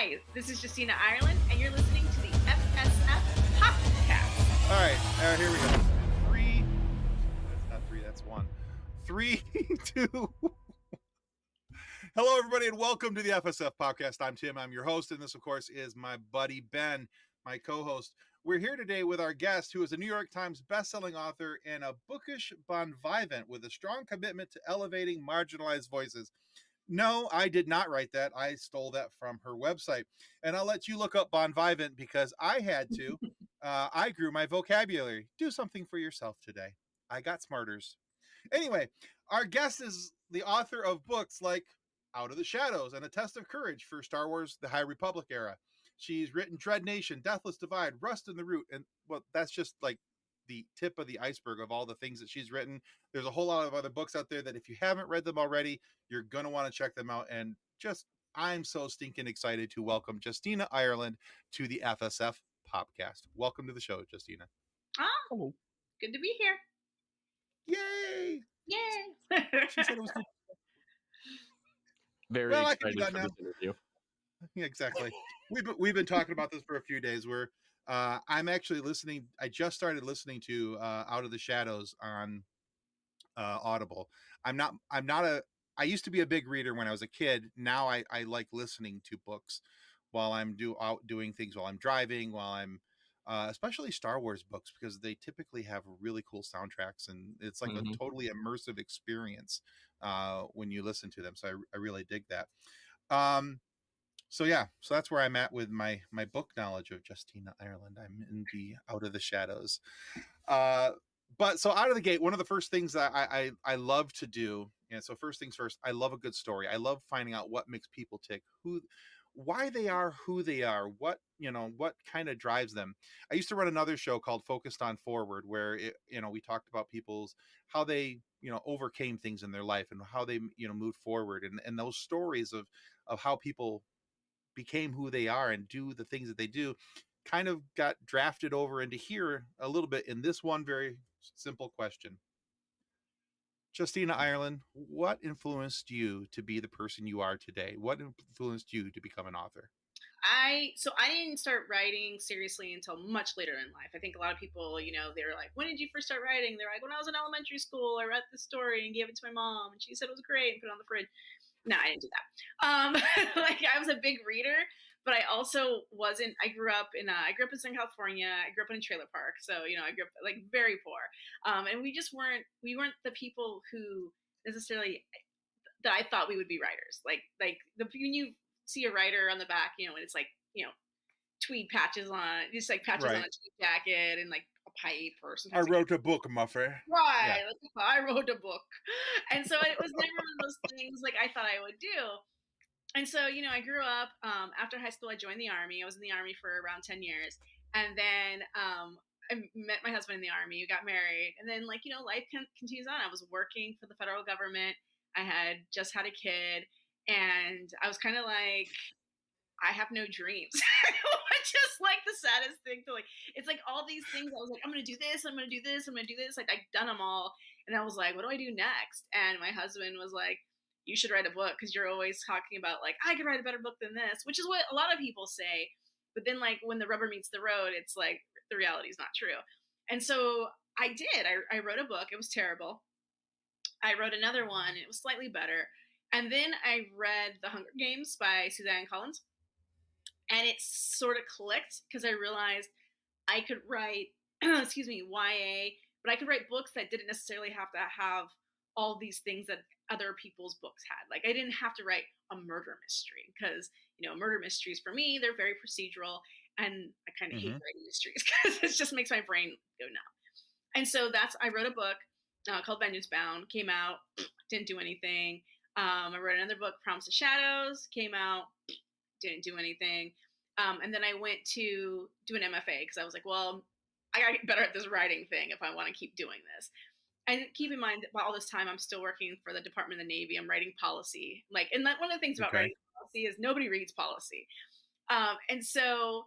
Hi, this is Justina Ireland, and you're listening to the FSF Podcast. All right, here we go. Three. That's not three. That's one. 3, 2. Hello, everybody, and welcome to the FSF Podcast. I'm Tim. I'm your host, and this, of course, is my buddy Ben, my co-host. We're here today with our guest, who is a New York Times bestselling author and a bookish bon vivant with a strong commitment to elevating marginalized voices. No, I did not write that. I stole that from her website. And I'll let you look up bon vivant because I had to. I grew my vocabulary. Do something for yourself today. I got smarters. Anyway, our guest is the author of books like Out of the Shadows and A Test of Courage for Star Wars, The High Republic era. She's written Dread Nation, Deathless Divide, Rust in the Root. And well, that's just like the tip of the iceberg of all the things that she's written. There's a whole lot of other books out there that if you haven't read them already, you're going to want to check them out. And just, I'm so stinking excited to welcome Justina Ireland to the FSF Podcast. Welcome to the show, Justina. Oh, good to be here. Yay! Yay! She said it was good. Very excited for this interview. Yeah, exactly. We've been talking about this for a few days. Where I'm actually listening. I just started listening to Out of the Shadows on Audible. I used to be a big reader when I was a kid. Now I like listening to books while I'm out doing things, while I'm driving, while I'm especially Star Wars books, because they typically have really cool soundtracks and it's like a totally immersive experience when you listen to them. So I really dig that. So that's where I'm at with my book knowledge of Justina Ireland. I'm in the Out of the Shadows. But so out of the gate, one of the first things that I love to do, and so first things first, I love a good story. I love finding out what makes people tick, why they are who they are, what kind of drives them. I used to run another show called Focused on Forward, where we talked about how they overcame things in their life and how they moved forward, and those stories of how people became who they are and do the things that they do kind of got drafted over into here a little bit in this one very simple question. Justina Ireland, what influenced you to be the person you are today? What influenced you to become an author? I didn't start writing seriously until much later in life. I think a lot of people, they were like, when did you first start writing? They're like, when I was in elementary school, I read this story and gave it to my mom and she said it was great and put it on the fridge. No, I didn't do that. I was a big reader, but I also wasn't. I grew up in Southern California. I grew up in a trailer park, so I grew up very poor, and we weren't the people who necessarily that I thought we would be writers. When you see a writer on the back, and it's tweed patches on, just patches on a tweed jacket and a pipe or something. I wrote a book, my friend. Right. Yeah. I wrote a book. And so it was never one of those things I thought I would do. And so, I grew up, after high school, I joined the Army. I was in the Army for around 10 years. And then I met my husband in the Army. We got married. And then, life continues on. I was working for the federal government. I had just had a kid. And I was kind of like, I have no dreams. Just the saddest thing to it's all these things. I was like, I'm going to do this. I'm going to do this. I'm going to do this. I've done them all. And I was like, what do I do next? And my husband was like, you should write a book because you're always talking about I could write a better book than this, which is what a lot of people say. But then when the rubber meets the road, it's the reality is not true. And so I did. I wrote a book. It was terrible. I wrote another one. It was slightly better. And then I read The Hunger Games by Suzanne Collins. And it sort of clicked because I realized I could write, YA, but I could write books that didn't necessarily have to have all these things that other people's books had. I didn't have to write a murder mystery because, murder mysteries for me, they're very procedural. And I kind of hate writing mysteries because it just makes my brain go numb. And so I wrote a book called Vengeance Bound, came out, didn't do anything. I wrote another book, Promise of Shadows, came out, didn't do anything. And then I went to do an MFA because I was like, well, I got to get better at this writing thing if I want to keep doing this. And keep in mind that all this time I'm still working for the Department of the Navy. I'm writing policy. And that one of the things about writing policy is nobody reads policy. And so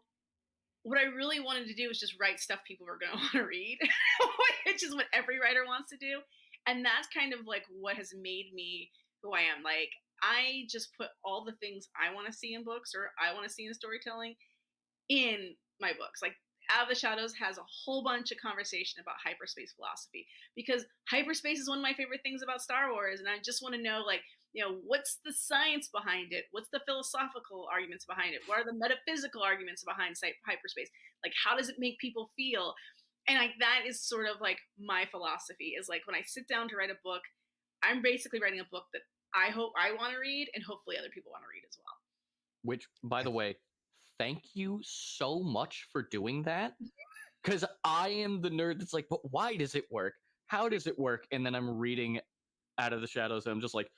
what I really wanted to do was just write stuff people were going to want to read, which is what every writer wants to do. And that's kind of what has made me who I am. I just put all the things I want to see in books or I want to see in storytelling in my books. Like Out of the Shadows has a whole bunch of conversation about hyperspace philosophy because hyperspace is one of my favorite things about Star Wars, and I just want to know, like, what's the science behind it? What's the philosophical arguments behind it? What are the metaphysical arguments behind hyperspace? Like, how does it make people feel? And like that is sort of like my philosophy is like when I sit down to write a book, I'm basically writing a book that I hope I want to read and hopefully other people want to read as well. Which, by the way, thank you so much for doing that. Because I am the nerd that's like, but why does it work? How does it work? And then I'm reading Out of the Shadows and I'm just like,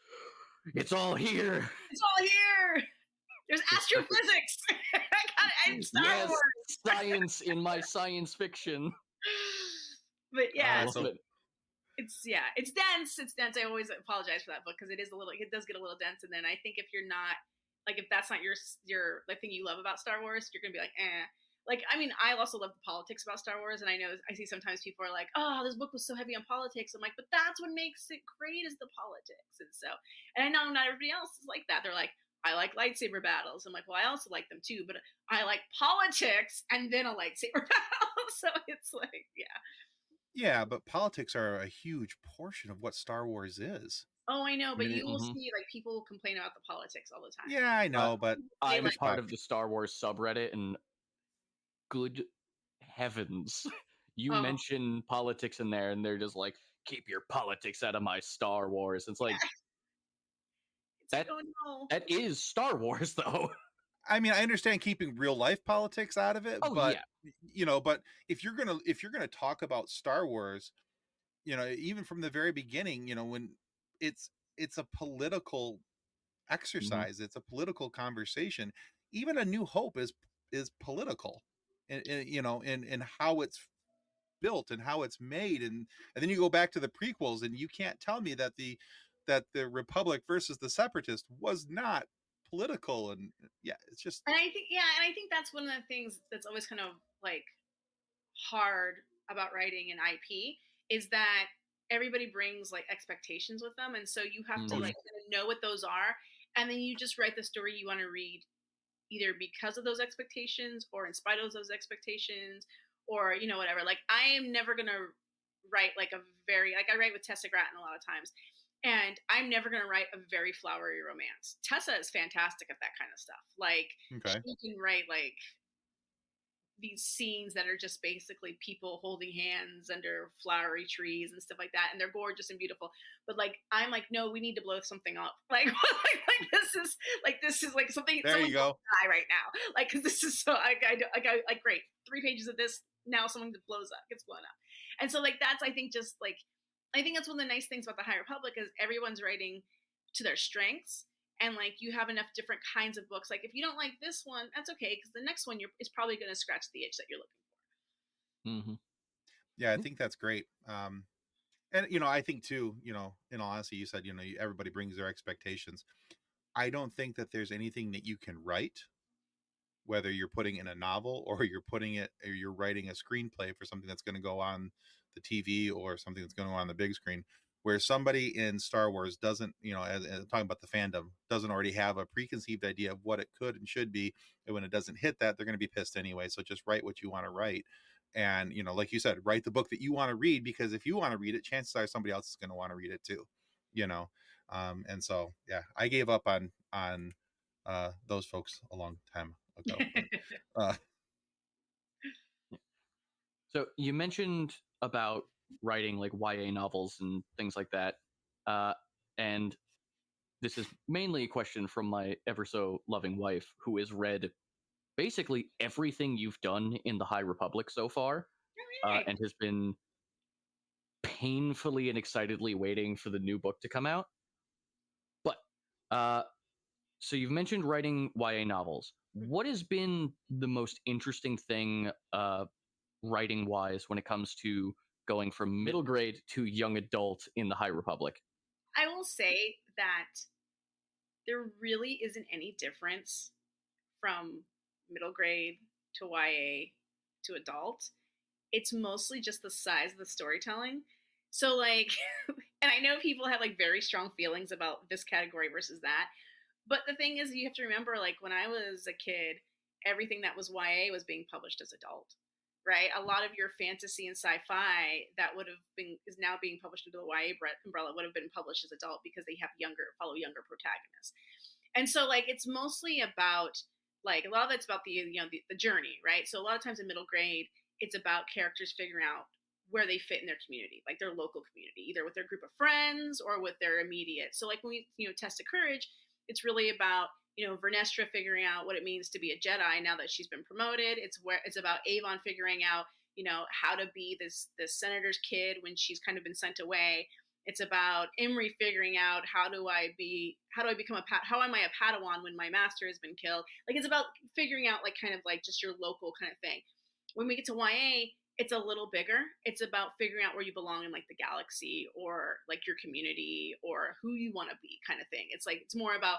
it's all here. It's all here. There's astrophysics. I'm Star Wars. Science in my science fiction. But yeah, it's dense. It's dense. I always apologize for that book because it does get a little dense. And then I think if you're not like, if that's not your like thing you love about Star Wars, you're gonna be like, eh. Like, I mean, I also love the politics about Star Wars, and I know I see sometimes people are like, oh, this book was so heavy on politics. I'm like, but that's what makes it great is the politics. And I know not everybody else is like that. They're like, I like lightsaber battles. I'm like, well, I also like them too, but I like politics and then a lightsaber battle. So it's like, yeah. Yeah, but politics are a huge portion of what Star Wars is. Oh, I know, but you will see like people complain about the politics all the time. Yeah, I know, but I'm part of the Star Wars subreddit, and good heavens, you mention politics in there, and they're just like, keep your politics out of my Star Wars. It's like that is Star Wars, though. I mean, I understand keeping real life politics out of it, but but if you're gonna talk about Star Wars, even from the very beginning, when it's a political exercise, it's a political conversation. Even A New Hope is political, in how it's built and how it's made, and then you go back to the prequels, and you can't tell me that the Republic versus the Separatists was not political. And it's just, and I think that's one of the things that's always kind of like hard about writing an IP is that everybody brings like expectations with them, and so you have to like know what those are, and then you just write the story you want to read either because of those expectations or in spite of those expectations, or whatever. Like I am never gonna write like a very, like I write with Tessa Gratton a lot of times, and I'm never going to write a very flowery romance. Tessa is fantastic at that kind of stuff. Like, she can write, like, these scenes that are just basically people holding hands under flowery trees and stuff like that, and they're gorgeous and beautiful. But, like, I'm like, no, we need to blow something up. Like this is like something. There you go. Die right now. Like, because this is so, like, great. 3 pages of this, now something that gets blown up. And so, like, that's, I think, just, like, I think that's one of the nice things about the High Republic is everyone's writing to their strengths, and like you have enough different kinds of books. Like if you don't like this one, that's okay because the next one is probably going to scratch the itch that you're looking for. Yeah, I think that's great. And I think too, in all honesty, you said everybody brings their expectations. I don't think that there's anything that you can write, whether you're putting in a novel or you're writing a screenplay for something that's going to go on the TV or something that's going to go on the big screen, where somebody in Star Wars doesn't, as talking about the fandom, doesn't already have a preconceived idea of what it could and should be. And when it doesn't hit that, they're going to be pissed anyway. So just write what you want to write. And, like you said, write the book that you want to read, because if you want to read it, chances are somebody else is going to want to read it too, and so, yeah, I gave up on those folks a long time ago. So you mentioned about writing like YA novels and things like that, and this is mainly a question from my ever so loving wife, who has read basically everything you've done in the High Republic so far, and has been painfully and excitedly waiting for the new book to come out. But so you've mentioned writing YA novels. What has been the most interesting thing writing wise when it comes to going from middle grade to young adult in the High Republic? I will say that there really isn't any difference from middle grade to YA to adult. It's mostly just the size of the storytelling. So like And I know people have like very strong feelings about this category versus that. But the thing is, you have to remember, like when I was a kid, everything that was YA was being published as adult, right? A lot of your fantasy and sci-fi that would have been is now being published under the YA umbrella would have been published as adult because they have follow younger protagonists. And so, like, it's mostly about like a lot of it's about the journey, right? So a lot of times in middle grade, it's about characters figuring out where they fit in their community, like their local community, either with their group of friends or with their immediate. So like when we test of courage, it's really about Vernestra figuring out what it means to be a Jedi now that she's been promoted. It's about Avon figuring out how to be this senator's kid when she's kind of been sent away. It's about Imri figuring out how am I a Padawan when my master has been killed. Like it's about figuring out like kind of like just your local kind of thing. When we get to YA, it's a little bigger. It's about figuring out where you belong in like the galaxy or like your community or who you want to be kind of thing. It's more about,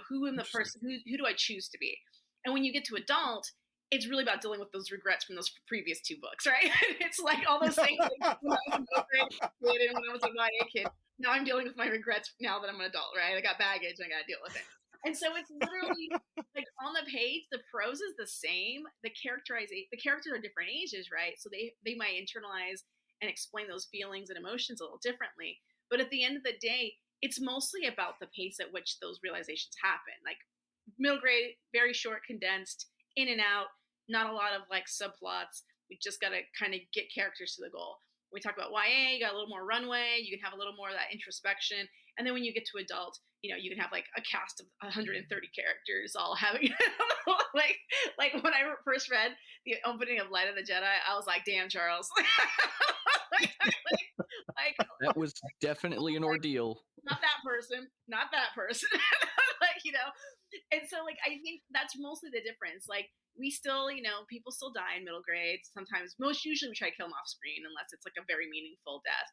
who am the person, who do I choose to be? And when you get to adult, it's really about dealing with those regrets from those previous two books, right? It's like all those things like when I was a middle grade kid and when I was a YA kid. Now I'm dealing with my regrets now that I'm an adult, right? I got baggage and I got to deal with it. And so it's literally like on the page, the prose is the same. The characters are different ages, right? So they might internalize and explain those feelings and emotions a little differently. But at the end of the day, it's mostly about the pace at which those realizations happen. Like middle grade, very short, condensed, in and out, not a lot of like subplots. We just got to kind of get characters to the goal. When we talk about YA, you got a little more runway, you can have a little more of that introspection. And then when you get to adult, you can have like a cast of 130 characters all having like when I first read the opening of Light of the Jedi, I was like, damn, Charles. like that was definitely an ordeal. Not that person. And so like I think that's mostly the difference. Like we still, people still die in middle grade. Sometimes, usually we try to kill them off screen unless it's like a very meaningful death.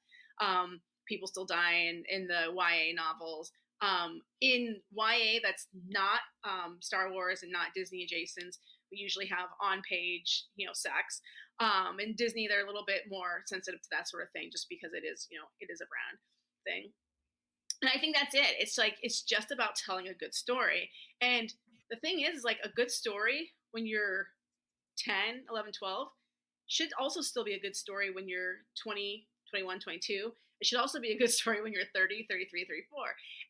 People still die in the YA novels. In YA that's not Star Wars and not Disney adjacent, we usually have on-page, sex. In Disney, they're a little bit more sensitive to that sort of thing, just because it is a brand thing. And I think that's it. It's just about telling a good story. And the thing is like a good story when you're 10, 11, 12 should also still be a good story when you're 20, 21, 22. It should also be a good story when you're 30, 33, 34.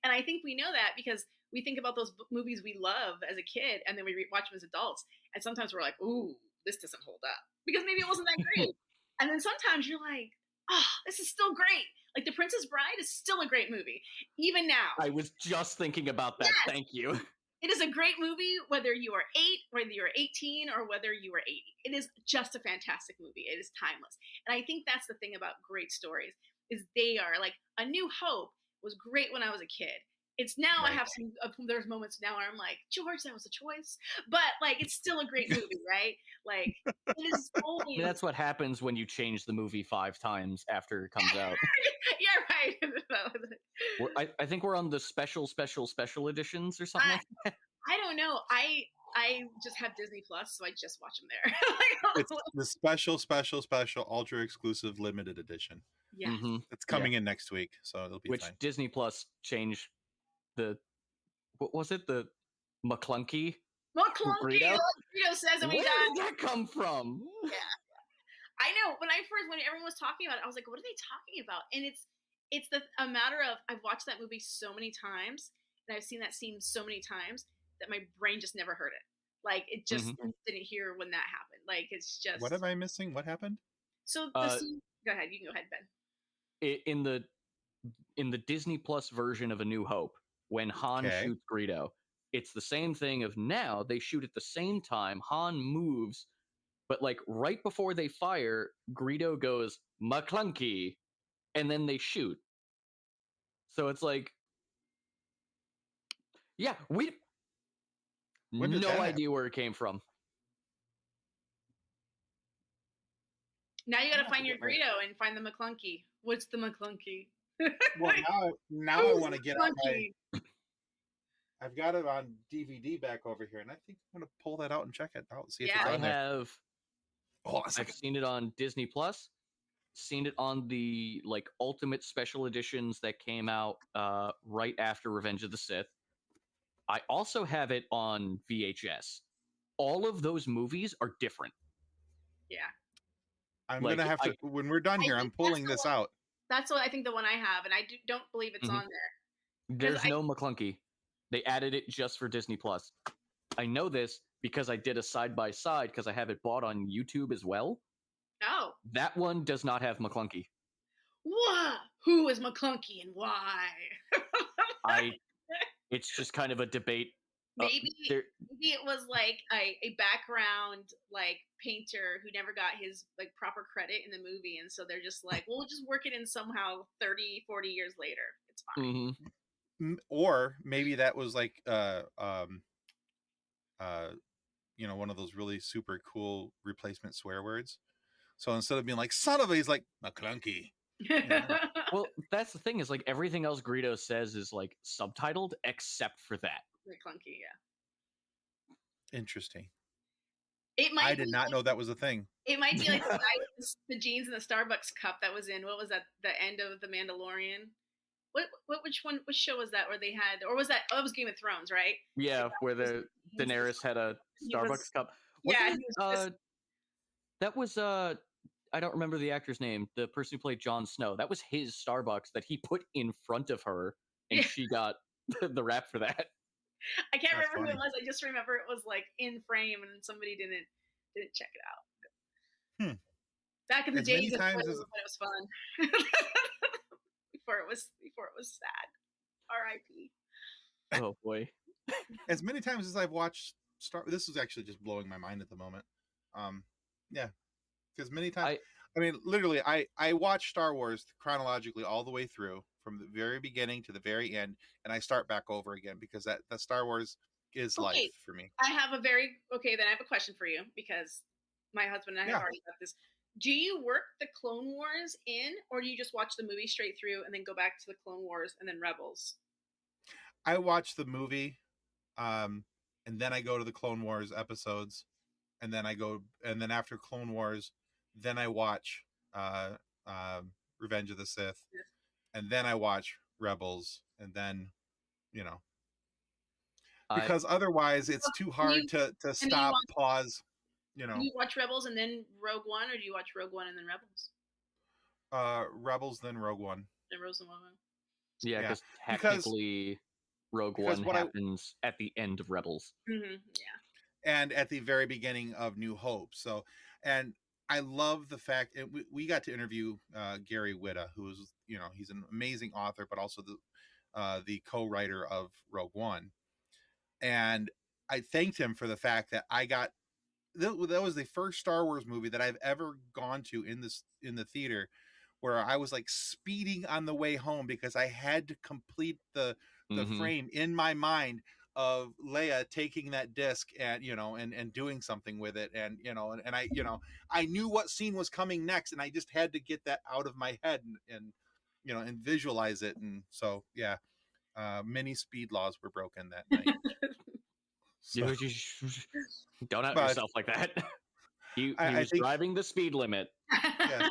And I think we know that because we think about those movies we love as a kid and then we watch them as adults. And sometimes we're like, ooh, this doesn't hold up because maybe it wasn't that great. And then sometimes you're like, oh, this is still great. Like The Princess Bride is still a great movie, even now. I was just thinking about that. Yes. Thank you. It is a great movie, whether you are 8, whether you're 18, or whether you are 80. It is just a fantastic movie. It is timeless. And I think that's the thing about great stories is they are like A New Hope was great when I was a kid. It's now right. I have there's moments now where I'm like, George, that was a choice. But like, it's still a great movie, right? Like, it is only. That's what happens when you change the movie 5 times after it comes out. Yeah, right. I think we're on the special editions or something like that. I don't know. I just have Disney Plus, so I just watch them there. It's the special, ultra exclusive limited edition. Yeah, it's coming in next week, so it'll be which fine. Disney Plus changed the what was it? The McClunky? Greedo says that we died. Where did that come from? Yeah, I know. When everyone was talking about it, I was like, "What are they talking about?" And it's a matter of I've watched that movie so many times and I've seen that scene so many times that my brain just never heard it. Like it just didn't hear when that happened. Like it's just. What am I missing? What happened? So the scene. Go ahead. You can go ahead, Ben. In the Disney Plus version of A New Hope, when Han shoots Greedo, it's the same thing of now they shoot at the same time. Han moves, but like right before they fire, Greedo goes McClunky, and then they shoot. So it's like, yeah, we no idea where it came from. Now you got to find your Greedo and find the McClunky. What's the McClunky? Well, now I want to get on I've got it on DVD back over here, and I think I'm going to pull that out and check it out and see if it's on there. I've seen it on Disney Plus, seen it on the like ultimate special editions that came out right after Revenge of the Sith. I also have it on VHS. All of those movies are different. Yeah. I'm Like, gonna have to when we're done I here. I'm think that's pulling the this one. out. That's what I think the one I have, and I don't believe it's Mhm. on there. 'Cause There's no McClunky. They added it just for Disney Plus. I know this because I did a side by side because I have it bought on YouTube as well. Oh, That one does not have McClunky. what? Who is McClunky and why? It's just kind of a debate. Maybe it was like a background like painter who never got his like proper credit in the movie, and so they're just like, we'll just work it in somehow 30, 40 years later. It's fine. Mm-hmm. Or maybe that was like one of those really super cool replacement swear words. So instead of being like son of a, he's like McClunky. Well, that's the thing is like everything else Greedo says is like subtitled except for that. McClunky, yeah. Interesting. I did not know that was a thing. It might be like the guy with the jeans and the Starbucks cup that was in, what was that, the end of The Mandalorian? Which show was that where they had, or was that, it was Game of Thrones, right? Yeah, where the Daenerys had a Starbucks cup. Yeah, that was I don't remember the actor's name, the person who played Jon Snow. That was his Starbucks that he put in front of her, and she got the rap for that. I can't remember who it was. I just remember it was like in frame, and somebody didn't check it out. Back in the days when it was fun, before it was sad. R.I.P. Oh boy. As many times as I've watched this is actually just blowing my mind at the moment. Yeah, because many times, I mean, literally, I watch Star Wars chronologically all the way through, from the very beginning to the very end, and I start back over again because that Star Wars is life for me. Then I have a question for you, because my husband and I have already got this. Do you work the Clone Wars in, or do you just watch the movie straight through and then go back to the Clone Wars and then Rebels? I watch the movie, and then I go to the Clone Wars episodes, and then after Clone Wars, then I watch Revenge of the Sith, and then I watch Rebels, and then, because otherwise it's too hard to stop, pause. Do you watch Rebels and then Rogue One, or do you watch Rogue One and then Rebels? Rebels, then Rogue One. Then Rogue One. Yeah, because technically Rogue One happens at the end of Rebels. Mm-hmm, yeah. And at the very beginning of New Hope. So, and I love the fact, and we got to interview Gary Whitta, who's, he's an amazing author, but also the co-writer of Rogue One. And I thanked him for the fact that that was the first Star Wars movie that I've ever gone to in the theater, where I was like speeding on the way home because I had to complete the frame in my mind of Leia taking that disc and and doing something with it, and I knew what scene was coming next, and I just had to get that out of my head and visualize it. And so many speed laws were broken that night. So, don't out yourself like that. He was driving the speed limit. Yeah.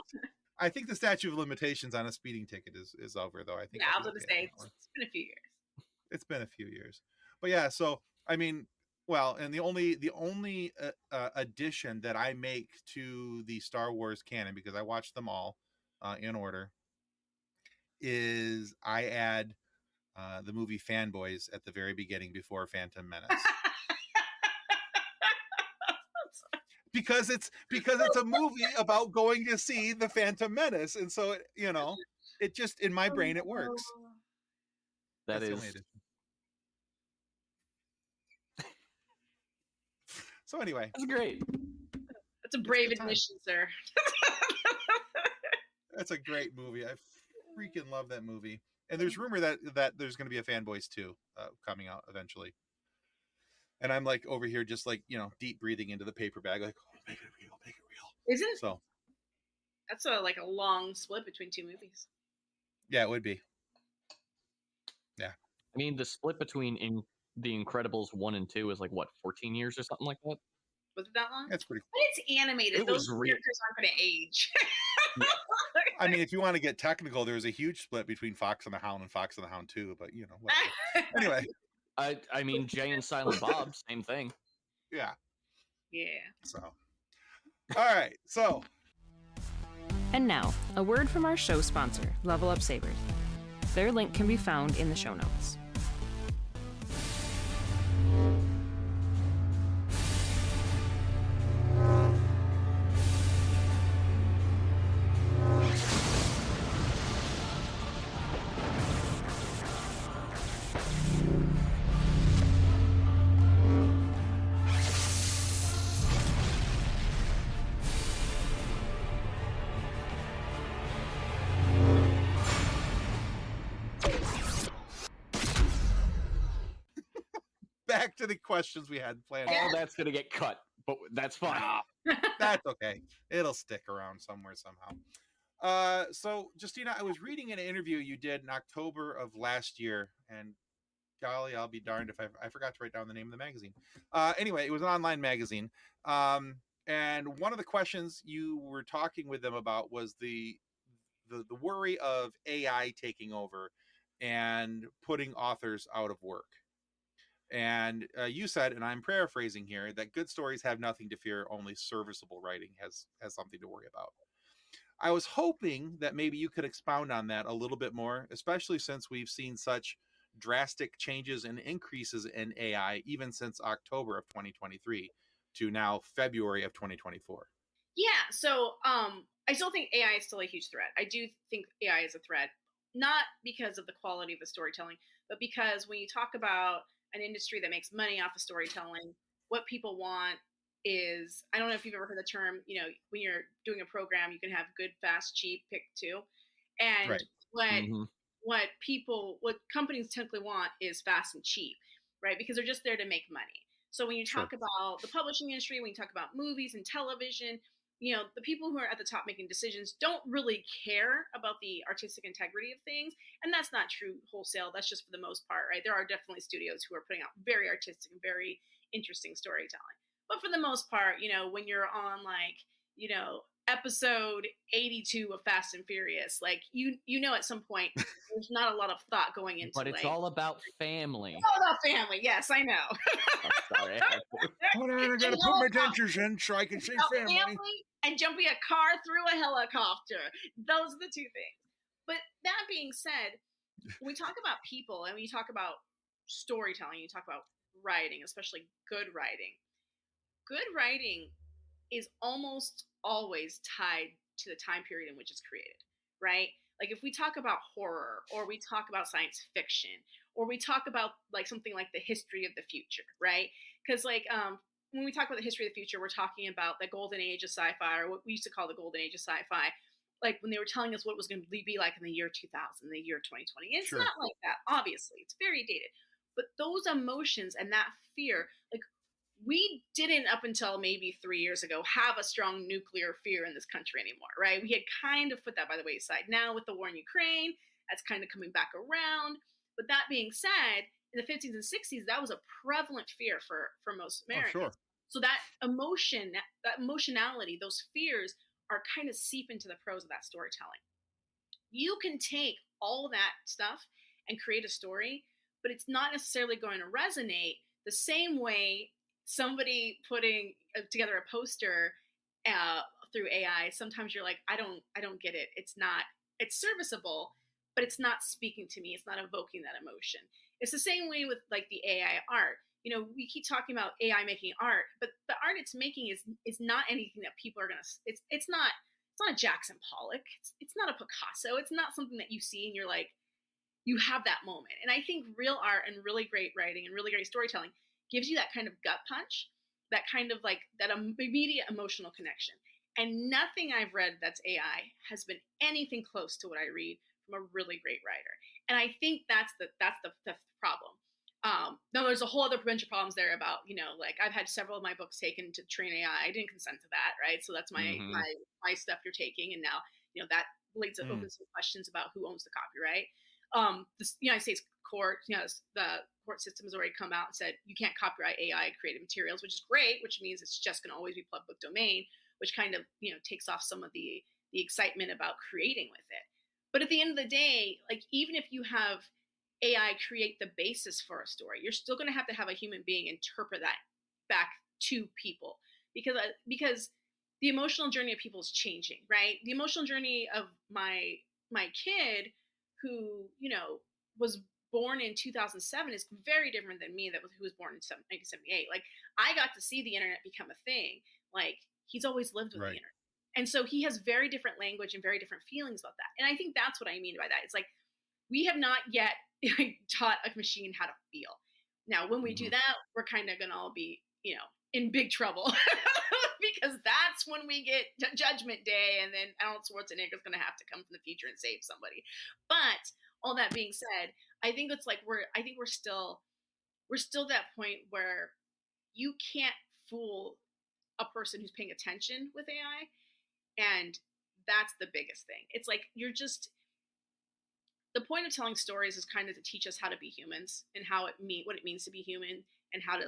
I think the statute of limitations on a speeding ticket is over, though. I think. Yeah, I was going to say it's been a few years. It's been a few years, but yeah. So I mean, well, and the only addition that I make to the Star Wars canon, because I watch them all in order, is I add the movie Fanboys at the very beginning before Phantom Menace. Because it's a movie about going to see the Phantom Menace, and so it just, in my brain, it works. That's is. So anyway, that's great. That's a brave admission, sir. That's a great movie. I freaking love that movie. And there's rumor that there's going to be a Fanboys 2 coming out eventually. And I'm like over here just like, deep breathing into the paper bag, like, oh, make it real, make it real. Isn't it? So that's like a long split between two movies. Yeah, it would be. Yeah. I mean, the split between The Incredibles 1 and 2 is like, what, 14 years or something like that? Was it that long? That's pretty cool. But it's animated. Those characters aren't going to age. Yeah. I mean, if you want to get technical, there's a huge split between Fox and the Hound and Fox and the Hound 2, but whatever. Anyway. I mean, Jay and Silent Bob, same thing. Yeah. Yeah. So, all right. So, And now, a word from our show sponsor, Level Up Sabers. Their link can be found in the show notes. back to the questions we had planned. All that's going to get cut, but that's fine. That's okay. It'll stick around somewhere somehow. So, Justina, I was reading an interview you did in October of last year, and golly, I'll be darned if I forgot to write down the name of the magazine. Anyway, it was an online magazine. And one of the questions you were talking with them about was the worry of AI taking over and putting authors out of work. And you said, and I'm paraphrasing here, that good stories have nothing to fear, only serviceable writing has something to worry about. I was hoping that maybe you could expound on that a little bit more, especially since we've seen such drastic changes and increases in AI even since October of 2023 to now February of 2024. Yeah, so I still think AI is still a huge threat. I do think AI is a threat, not because of the quality of the storytelling, but because when you talk about an industry that makes money off of storytelling, what people want is, I don't know if you've ever heard the term, when you're doing a program, you can have good, fast, cheap, pick two. And right. what companies typically want is fast and cheap, right? Because they're just there to make money. So when you talk about the publishing industry, when you talk about movies and television, the people who are at the top making decisions don't really care about the artistic integrity of things. And that's not true wholesale. That's just for the most part, right? There are definitely studios who are putting out very artistic and very interesting storytelling. But for the most part, when you're on episode 82 of Fast and Furious, at some point, there's not a lot of thought going into it. But it's all about family. It's all about family. Yes, I know. Oh, sorry. Hold on, I gotta put my dentures in so I can say family. And jumping a car through a helicopter. Those are the two things. But that being said, when we talk about people and when you talk about storytelling, you talk about writing, especially good writing is almost always tied to the time period in which it's created, right? Like if we talk about horror, or we talk about science fiction, or we talk about something like the history of the future, right? Because when we talk about the history of the future, we're talking about the golden age of sci-fi, or what we used to call the golden age of sci-fi. Like when they were telling us what it was going to be like in the year 2000, the year 2020. It's not like that, obviously. It's very dated. But those emotions and that fear, we didn't, up until maybe 3 years ago, have a strong nuclear fear in this country anymore, right? We had kind of put that by the wayside. Now with the war in Ukraine, that's kind of coming back around. But that being said, in the 50s and 60s, that was a prevalent fear for most Americans. So that emotion, that emotionality, those fears are kind of seep into the prose of that storytelling. You can take all that stuff and create a story, but it's not necessarily going to resonate the same way somebody putting together a poster through AI. Sometimes you're like, I don't get it. It's serviceable, but it's not speaking to me. It's not evoking that emotion. It's the same way with the AI art. We keep talking about AI making art, but the art it's making is not anything that people are gonna. It's not a Jackson Pollock. It's not a Picasso. It's not something that you see and you're like, you have that moment. And I think real art and really great writing and really great storytelling gives you that kind of gut punch, that kind of that immediate emotional connection. And nothing I've read that's AI has been anything close to what I read from a really great writer. And I think that's the problem. Now there's a whole other bunch of problems there about, I've had several of my books taken to train AI. I didn't consent to that, right? So that's my stuff you're taking. And now, that opens some questions about who owns the copyright. The United States court, the court system has already come out and said you can't copyright AI created materials, which is great, which means it's just going to always be public domain, which kind of takes off some of the the excitement about creating with it. But at the end of the day, like even if you have AI create the basis for a story, you're still going to have a human being interpret that back to people, because the emotional journey of people is changing, right? The emotional journey of my kid, who was born in 2007, is very different than me, who was born in 1978. Like I got to see the internet become a thing. Like he's always lived with the internet. And so he has very different language and very different feelings about that. And I think that's what I mean by that. It's like, we have not yet taught a machine how to feel. Now, when we do that, we're kind of going to all be, in big trouble because that's when we get Judgment Day, and then Arnold Schwarzenegger is going to have to come from the future and save somebody. But all that being said, I think it's like we're still that point where you can't fool a person who's paying attention with AI. And that's the biggest thing. It's like the point of telling stories is kind of to teach us how to be humans and what it means to be human, and how to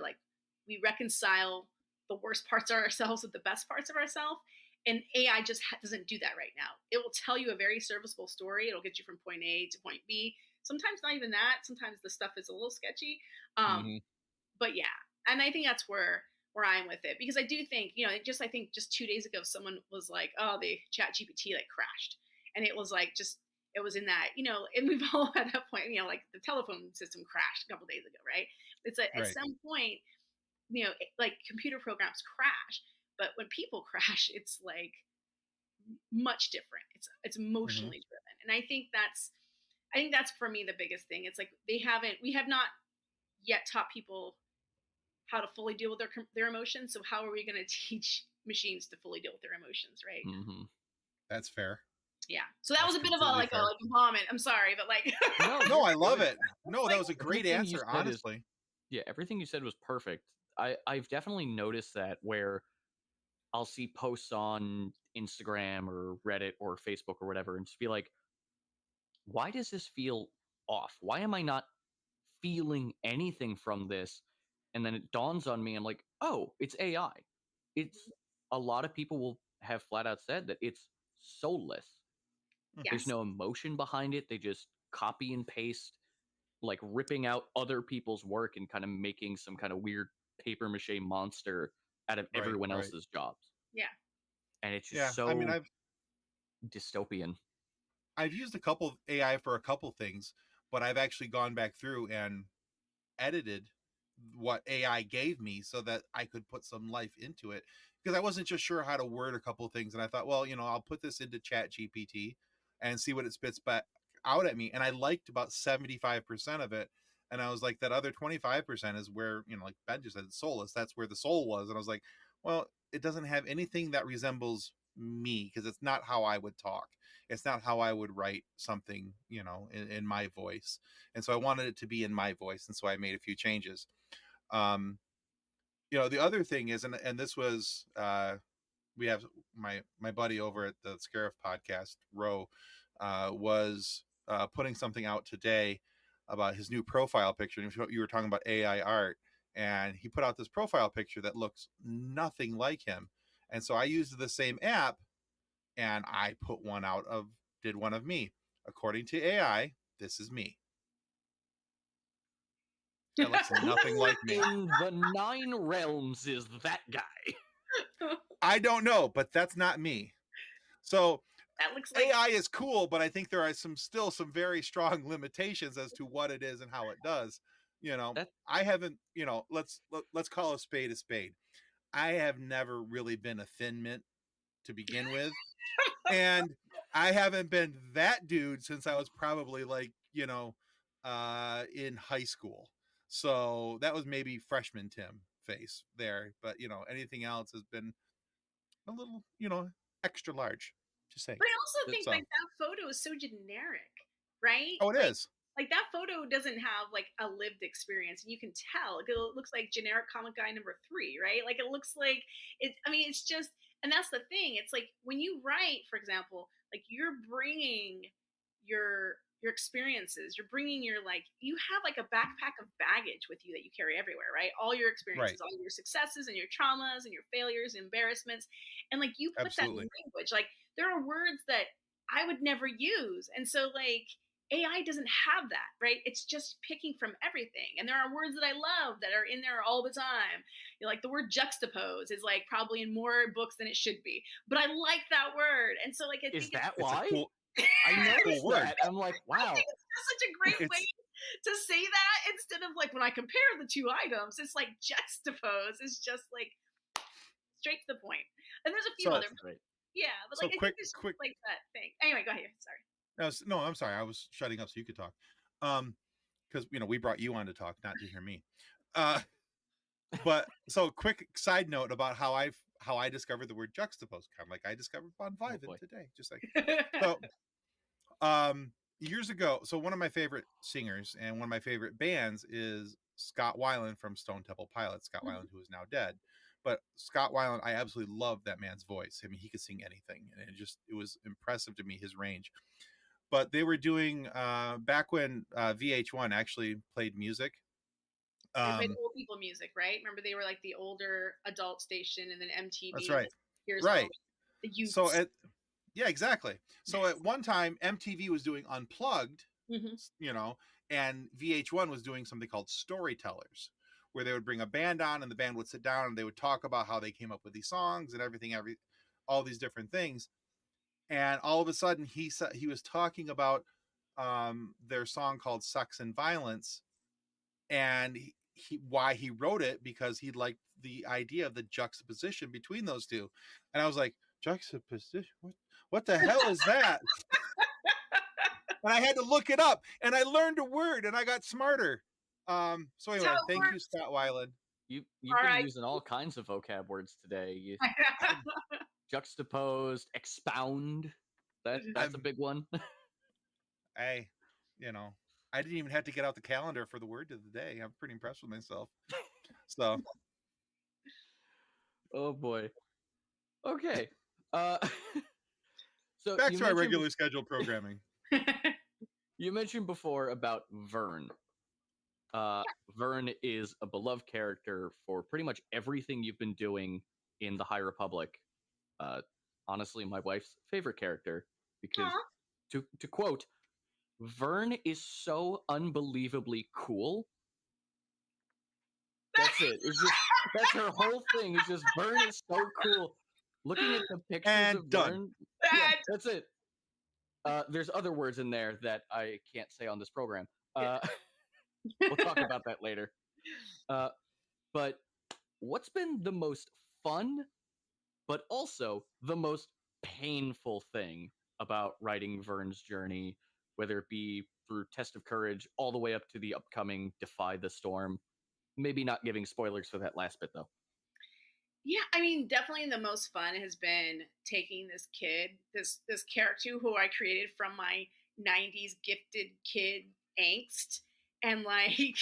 we reconcile the worst parts of ourselves with the best parts of ourselves. And AI just doesn't do that right now. It will tell you a very serviceable story. It'll get you from point A to point B. Sometimes not even that. Sometimes the stuff is a little sketchy. But yeah, and I think that's where I'm with it, because I do think, I think just 2 days ago, someone was like, oh, the chat GPT crashed. And it was it was in that, and we've all had that point, like the telephone system crashed a couple days ago, right? It's at some point, computer programs crash, but when people crash, it's like much different. It's emotionally driven. And I think that's for me the biggest thing. It's like we have not yet taught people how to fully deal with their emotions. So how are we going to teach machines to fully deal with their emotions, right? That's fair. Yeah. So that was a bit of a vomit. I'm sorry, but no, I love it. No, that was a great answer, honestly. Everything you said was perfect. I've definitely noticed that, where I'll see posts on Instagram or Reddit or Facebook or whatever, and just be like, why does this feel off? Why am I not feeling anything from this? And then it dawns on me, I'm like, oh, it's AI. It's a lot of people will have flat out said that it's soulless. Yes. There's no emotion behind it. They just copy and paste, like ripping out other people's work and kind of making some kind of weird paper mache monster out of everyone else's jobs. Yeah. And it's just dystopian. I've used a couple of AI for a couple things, but I've actually gone back through and edited what AI gave me so that I could put some life into it, because I wasn't just sure how to word a couple of things. And I thought, well, I'll put this into Chat GPT and see what it spits back out at me. And I liked about 75% of it. And I was like, that other 25% is where, like Ben just said, it's soulless. That's where the soul was. And I was like, well, it doesn't have anything that resembles me, because it's not how I would talk. It's not how I would write something, in my voice. And so I wanted it to be in my voice. And so I made a few changes. The other thing is, and this was, we have my buddy over at the Scarif podcast, Ro, was putting something out today about his new profile picture. And you were talking about AI art, and he put out this profile picture that looks nothing like him. And so I used the same app, and I did one of me. According to AI, this is me. That looks nothing like me. In the 9 realms is that guy? I don't know, but that's not me. So that looks like AI is cool, but I think there are still some very strong limitations as to what it is and how it does. I haven't, let's call a spade a spade. I have never really been a thin mint to begin with. And I haven't been that dude since I was probably in high school. So that was maybe freshman Tim face there. But, anything else has been a little, extra large. Just saying. But I also think that photo is so generic, right? Oh, it is. Like that photo doesn't have a lived experience, and you can tell it looks like generic comic guy number 3, right? Like it looks like it. I mean, it's just, and that's the thing. It's like when you write, for example, like you're bringing your your experiences. You're bringing your, like, you have like a backpack of baggage with you that you carry everywhere, right? All your experiences, Right. all your successes and your traumas and your failures and embarrassments. And like, you put that in Absolutely. language. Like, there are words that I would never use. And so, like, AI doesn't have that, right? It's just picking from everything. And there are words that I love that are in there all the time. You know, like the word juxtapose is like probably in more books than it should be, but I like that word. And so, like, I Is think that It's a why? cool, I noticed cool word. that. I'm like, I wow. think it's just such a great way It's to say that, instead of like when I compare the two items, it's like juxtapose is just like straight to the point. And there's a few so other, That's great. yeah, but so like, I think it's just like that thing. Anyway, go ahead. Sorry. no, I'm sorry. I was shutting up so you could talk. Because we brought you on to talk, not to hear me. But so quick side note about how I discovered the word juxtapose, kind of like I discovered Bon Oh, Vivant boy. today. Just like so, years ago. So one of my favorite singers and one of my favorite bands is Scott Weiland from Stone Temple Pilots. Scott Weiland, who is now dead, but Scott Weiland, I absolutely loved that man's voice. I mean, he could sing anything, and it was impressive to me, his range. But they were doing back when VH1 actually played music. They played old people music, right? Remember, they were like the older adult station, and then MTV That's right. was, here's all Right. the youths. So yeah, exactly. So at one time, MTV was doing Unplugged, and VH1 was doing something called Storytellers, where they would bring a band on, and the band would sit down and they would talk about how they came up with these songs and everything, all these different things. And all of a sudden, he was talking about their song called "Sex and Violence," and why he wrote it, because he liked the idea of the juxtaposition between those two. And I was like, juxtaposition? What the hell is that? And I had to look it up, and I learned a word, and I got smarter. So anyway, thank you, Scott Weiland. You've All been right. using all kinds of vocab words today. Juxtaposed, expound. That's a big one. I didn't even have to get out the calendar for the word of the day. I'm pretty impressed with myself. So, Oh boy. Okay. So back to our regular scheduled programming. You mentioned before about Vern. Vern is a beloved character for pretty much everything you've been doing in the High Republic. Honestly, my wife's favorite character, because to quote, Vern is so unbelievably cool. That's it. That's her whole thing. It's just Vern is so cool. Looking at the pictures And of done. Vern, yeah, that's it. There's other words in there that I can't say on this program. We'll talk about that later. But what's been the most fun, but also the most painful thing about writing Vern's journey, whether it be through Test of Courage all the way up to the upcoming Defy the Storm? Maybe not giving spoilers for that last bit, though. Yeah, I mean, definitely the most fun has been taking this kid, this character who I created from my 90s gifted kid angst, and like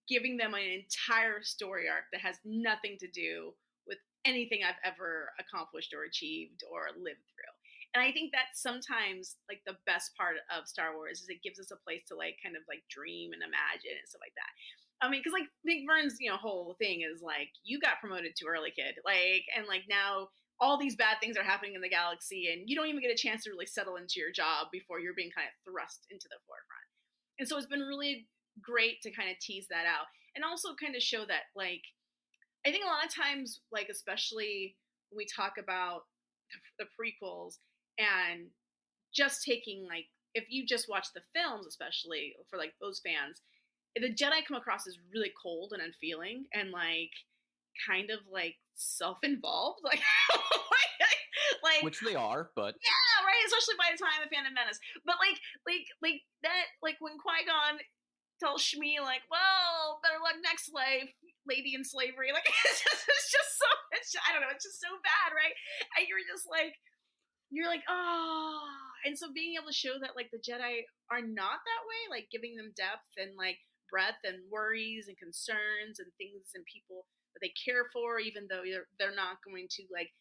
giving them an entire story arc that has nothing to do with anything I've ever accomplished or achieved or lived through. And I think that's sometimes like the best part of Star Wars, is it gives us a place to like kind of like dream and imagine and stuff like that. I mean, because like Big Vern's, whole thing is like, you got promoted too early, kid. Like, and like now all these bad things are happening in the galaxy, and you don't even get a chance to really settle into your job before you're being kind of thrust into the forefront. And so it's been really great to kind of tease that out, and also kind of show that, like, I think a lot of times, like, especially when we talk about the prequels, and just taking, like, if you just watch the films, especially for like those fans, the Jedi come across as really cold and unfeeling, and like kind of like self-involved, like like Which they are, but yeah, right. Especially by the time of Phantom Menace, but like that, like when Qui-Gon tells Shmi, like, well, better luck next lady in slavery, like it's just so, I don't know, it's just so bad, right? And you're like, oh. And so being able to show that like the Jedi are not that way, like giving them depth and like breadth and worries and concerns and things and people that they care for, even though they're not going to like,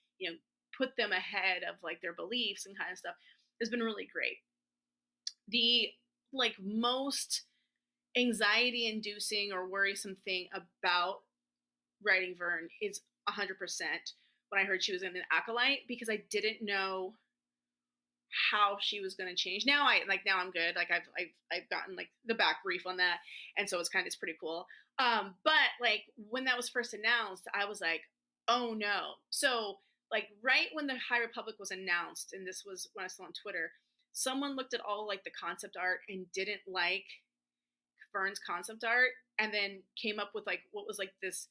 put them ahead of like their beliefs and kind of stuff, has been really great. The like most anxiety inducing or worrisome thing about writing Vern is 100% when I heard she was in an acolyte, because I didn't know how she was going to change. Now I'm good. Like I've gotten like the back brief on that, and so it's pretty cool. But like when that was first announced, I was like, oh no. So like right when the High Republic was announced, and this was when I saw on Twitter, someone looked at all like the concept art and didn't like Vern's concept art, and then came up with like what was like this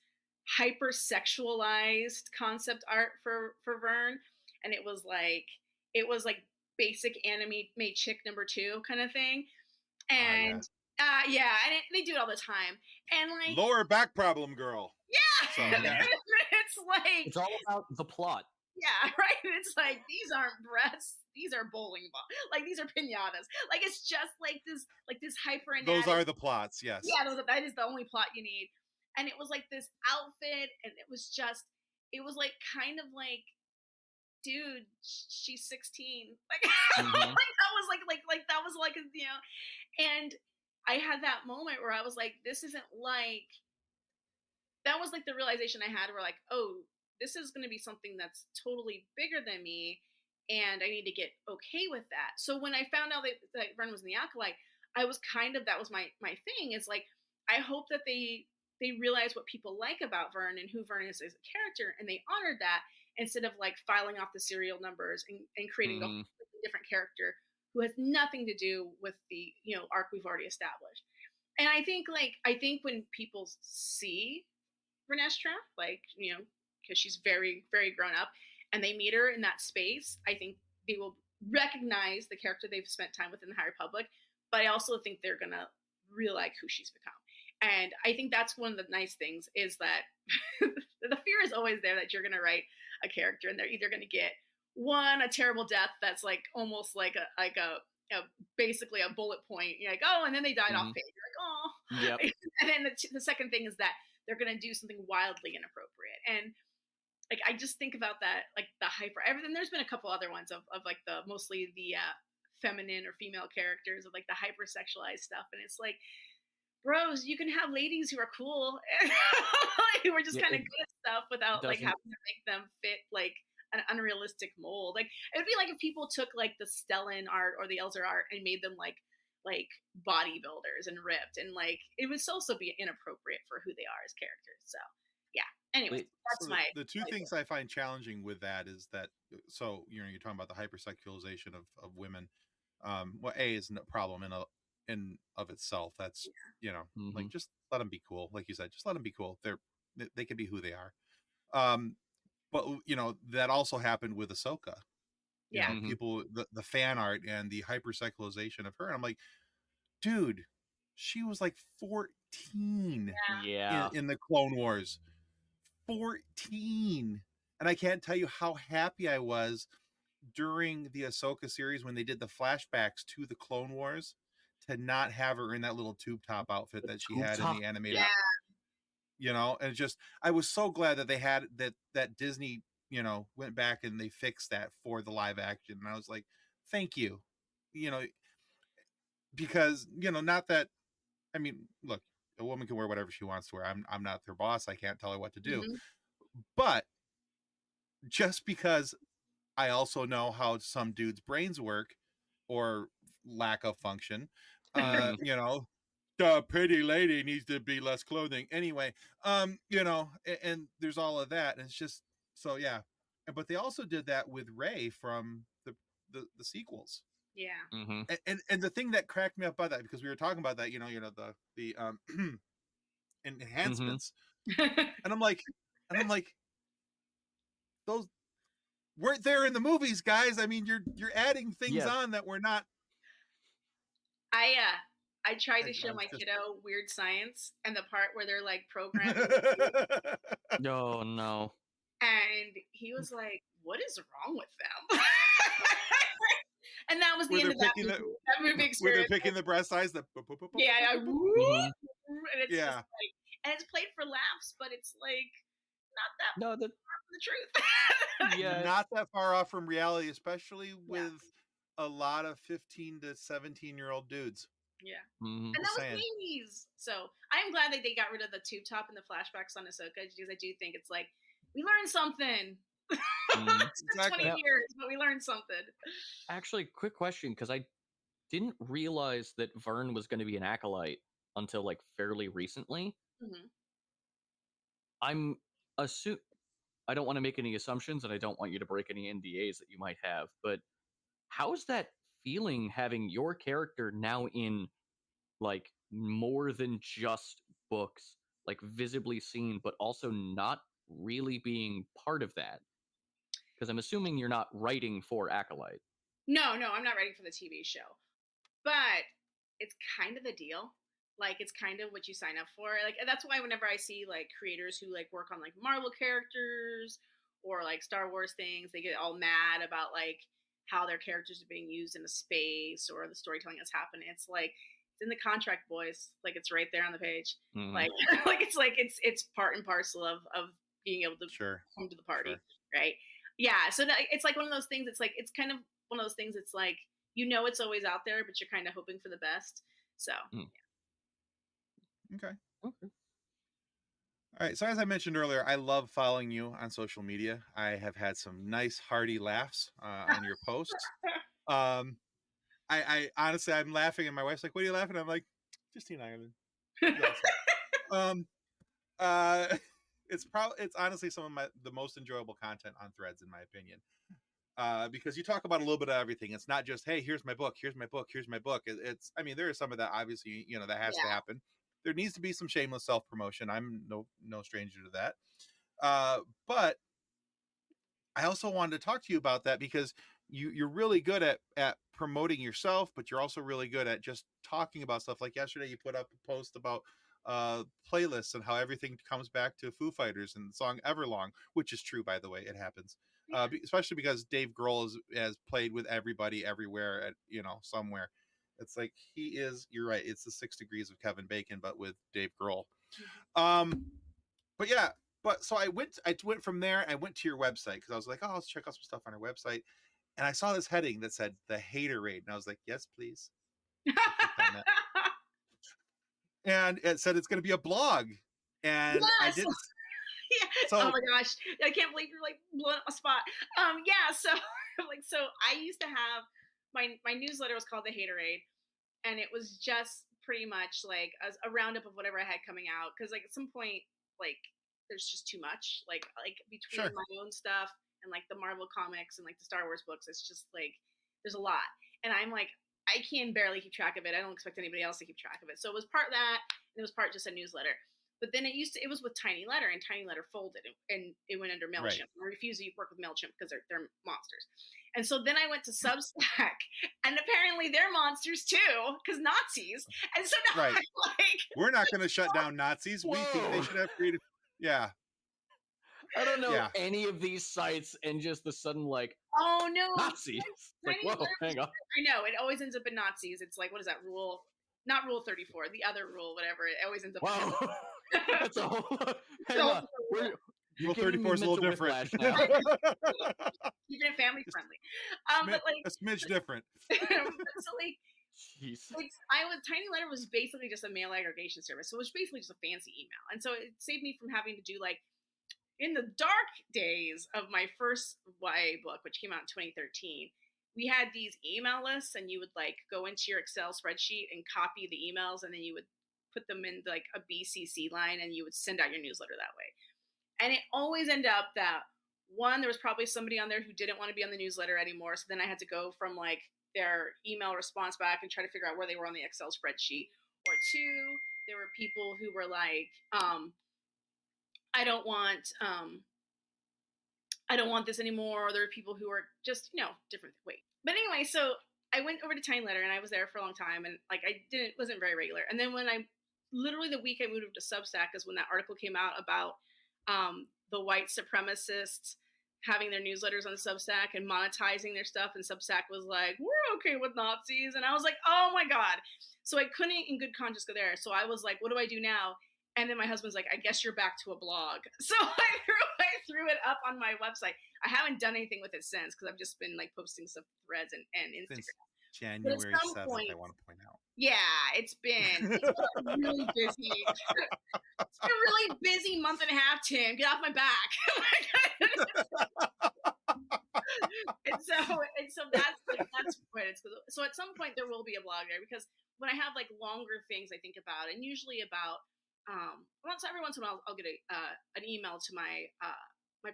hyper sexualized concept art for Vern, and it was like basic anime made chick number 2 kind of thing, and yeah, and they do it all the time, and like Lower back problem girl. yeah, So, yeah. it's like It's all about the plot. yeah, right. It's like these aren't breasts; these are bowling balls. Like these are pinatas. Like it's just like this hyper. Those are the plots, yes. Yeah, that is the only plot you need. And it was like this outfit, and it was like kind of like, dude, she's 16. Like, Mhm. like that was like that was like and I had that moment where I was like, this isn't like, that was like the realization I had where like, oh, this is going to be something that's totally bigger than me, and I need to get okay with that. So when I found out that Vern was in the Acolyte, I was that was my thing. Is like, I hope that they realize what people like about Vern and who Vern is as a character, and they honored that instead of like filing off the serial numbers and creating a completely different character who has nothing to do with the arc we've already established. And I think when people see Vernestra, like, because she's very, very grown up, and they meet her in that space, I think they will recognize the character they've spent time with in the High Republic, but I also think they're going to really like who she's become. And I think that's one of the nice things is that the fear is always there that you're going to write a character and they're either going to get a terrible death that's like almost like a basically a bullet point. You're like, oh, and then they died off page. You're like, oh. Yep. And then the second thing is that they're going to do something wildly inappropriate. And like, I just think about that, like the hyper, everything. There's been a couple other ones of like mostly the feminine or female characters of like the hypersexualized stuff. And it's like, bros, you can have ladies who are cool, who are just kind of good at stuff without like having to make them fit like an unrealistic mold. Like it would be like if people took like the Stellan art or the Elzer art and made them like bodybuilders and ripped, and like it would also be inappropriate for who they are as characters. So yeah. Anyway, that's the two things I find challenging with that is that, so you're talking about the hypersexualization of women. Well, A is no problem in of itself. That's like, just let them be cool. Like you said, just let them be cool. They can be who they are. But that also happened with Ahsoka. People, the fan art and the hypersexualization of her. And I'm like, dude, she was like 14 in the Clone Wars. 14. And I can't tell you how happy I was during the Ahsoka series when they did the flashbacks to the Clone Wars to not have her in that little tube top outfit that she had in the animated. And it just, I was so glad that they had that Disney, went back and they fixed that for the live action. And I was like, thank you. Because, not that, I mean, look, a woman can wear whatever she wants to wear. I'm not their boss. I can't tell her what to do. But just because I also know how some dudes' brains work or lack of function, the pretty lady needs to be less clothing anyway. And there's all of that. And it's just, so yeah. But they also did that with Rey from the sequels. Yeah. And the thing that cracked me up by that, because we were talking about that, the enhancements, and I'm like, those weren't there in the movies, guys. I mean, you're adding things on that were not. I tried to show my kiddo Weird Science and the part where they're like programming. No. And he was like, "What is wrong with them?" And that was the end of that movie experience. Where they're picking the breast size. And it's just like, and it's played for laughs, but it's like not that far from the truth. Not that far off from reality, especially with a lot of 15 to 17-year-old dudes. Yeah. Mm-hmm. And that was babies. So I'm glad that they got rid of the tube top and the flashbacks on Ahsoka, because I do think it's like, we learned something. It's been 20 years, but we learned something. Actually, quick question, because I didn't realize that Vern was going to be an acolyte until like fairly recently. Mm-hmm. I'm I don't want to make any assumptions, and I don't want you to break any NDAs that you might have, but how's that feeling having your character now in like more than just books, like visibly seen, but also not really being part of that? Because I'm assuming you're not writing for Acolyte. No, I'm not writing for the TV show. But it's kind of a deal. Like, it's kind of what you sign up for. Like, that's why whenever I see like creators who like work on like Marvel characters or like Star Wars things, they get all mad about like how their characters are being used in the space or the storytelling that's happening. It's like, it's in the contract, boys. Like, it's right there on the page. Mm-hmm. Like it's part and parcel of being able to come to the party, right? Yeah. So it's like one of those things. It's like, it's kind of one of those things. It's like, you know, it's always out there, but you're kind of hoping for the best. So, yeah. Okay. All right. So as I mentioned earlier, I love following you on social media. I have had some nice hearty laughs on your posts. I honestly, I'm laughing, and my wife's like, "What are you laughing at?" I'm like, "Justina Ireland." It's honestly some of the most enjoyable content on Threads, in my opinion. Because you talk about a little bit of everything. It's not just, hey, here's my book, here's my book, here's my book. It's, I mean, there is some of that, obviously, you know, that has to happen. There needs to be some shameless self-promotion. I'm no stranger to that. But I also wanted to talk to you about that because you're really good at promoting yourself, but you're also really good at just talking about stuff. Like yesterday, you put up a post about playlists and how everything comes back to Foo Fighters and the song Everlong, which is true, by the way. It happens. Especially because Dave Grohl has played with everybody everywhere at, you know, somewhere. It's like you're right. It's the 6 Degrees of Kevin Bacon, but with Dave Grohl. But yeah, so I went from there. I went to your website because I was like, oh, let's check out some stuff on our website. And I saw this heading that said the Haterade. And I was like, yes, please. And it said it's going to be a blog. And I didn't. Yeah. So, oh my gosh, I can't believe you're like blowing up a spot. Yeah. So I used to have my newsletter was called the Haterade, and it was just pretty much like a roundup of whatever I had coming out. Because like at some point, like there's just too much. Like between my own stuff and like the Marvel comics and like the Star Wars books, it's just like there's a lot, and I'm like, I can barely keep track of it. I don't expect anybody else to keep track of it. So it was part that, and it was part just a newsletter. But then it was with Tiny Letter, and Tiny Letter folded, and it went under MailChimp. Right. I refuse to work with MailChimp because they're monsters. And so then I went to Substack, and apparently they're monsters too, because Nazis. And so now I'm like, we're not going to shut down Nazis. We think they should have freedom. Yeah. I don't know any of these sites, and just the sudden like, oh no, Nazis. Like, whoa, hang on. I know, it always ends up in Nazis. It's like, what is that rule? Not Rule 34, the other rule, whatever. It always ends up. Wow. That's a whole. Hang on. Rule 34 is a little different. Keeping it family friendly, but like a smidge different. So like, Tiny Letter was basically just a mail aggregation service, so it was basically just a fancy email, and so it saved me from having to do like in the dark days of my first YA book, which came out in 2013. We had these email lists, and you would like go into your Excel spreadsheet and copy the emails, and then you would put them in like a BCC line, and you would send out your newsletter that way. And it always ended up that one, there was probably somebody on there who didn't want to be on the newsletter anymore, so then I had to go from like their email response back and try to figure out where they were on the Excel spreadsheet. Or two, there were people who were like, I don't want this anymore. Or there were people who were just, you know, different. But anyway, so I went over to Tiny Letter, and I was there for a long time, and like wasn't very regular. And then when literally the week I moved over to Substack is when that article came out about the white supremacists having their newsletters on Substack and monetizing their stuff. And Substack was like, we're okay with Nazis. And I was like, oh my God. So I couldn't in good conscience go there. So I was like, what do I do now? And then my husband's like, I guess you're back to a blog. So I threw it up on my website. I haven't done anything with it since because I've just been like posting stuff, Threads and Instagram. Since January 7th, I want to point out. Yeah, it's been really busy. It's been a really busy month and a half, Tim. Get off my back. and so that's what it's. So at some point there will be a blog there, because when I have like longer things I think about, and usually about every once in a while I'll get an email to my my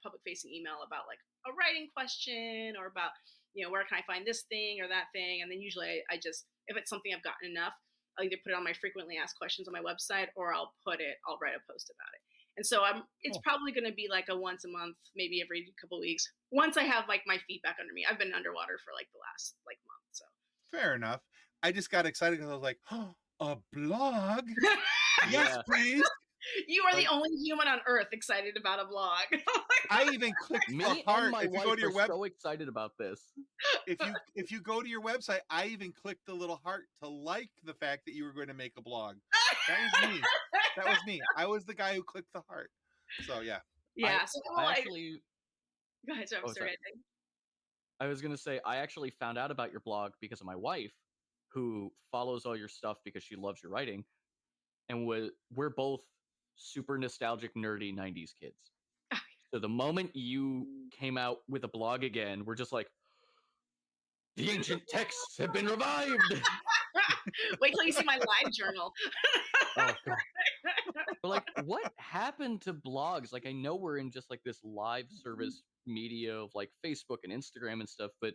public facing email about like a writing question, or about where can I find this thing or that thing, and then usually I just, if it's something I've gotten enough, I'll either put it on my frequently asked questions on my website, or I'll write a post about it. And so it's probably going to be like a once a month, maybe every couple of weeks, once I have like my feet back under me. I've been underwater for like the last like month. So fair enough. I just got excited because I was like, oh, a blog? Yes, please. You are the only human on earth excited about a blog. I even clicked Me the heart. and my If you wife go to your are so excited about this. If you go to your website, I even clicked the little heart to like the fact that you were going to make a blog. That was me. That was me. I was the guy who clicked the heart. So yeah. Yeah. I actually. Go ahead, sorry. I was gonna say, I actually found out about your blog because of my wife, who follows all your stuff because she loves your writing, and we're both super nostalgic, nerdy 90s kids. So the moment you came out with a blog again, we're just like, the ancient texts have been revived. Wait till you see my live journal. Oh, God. But like, what happened to blogs? Like, I know we're in just like this live service media of like Facebook and Instagram and stuff, but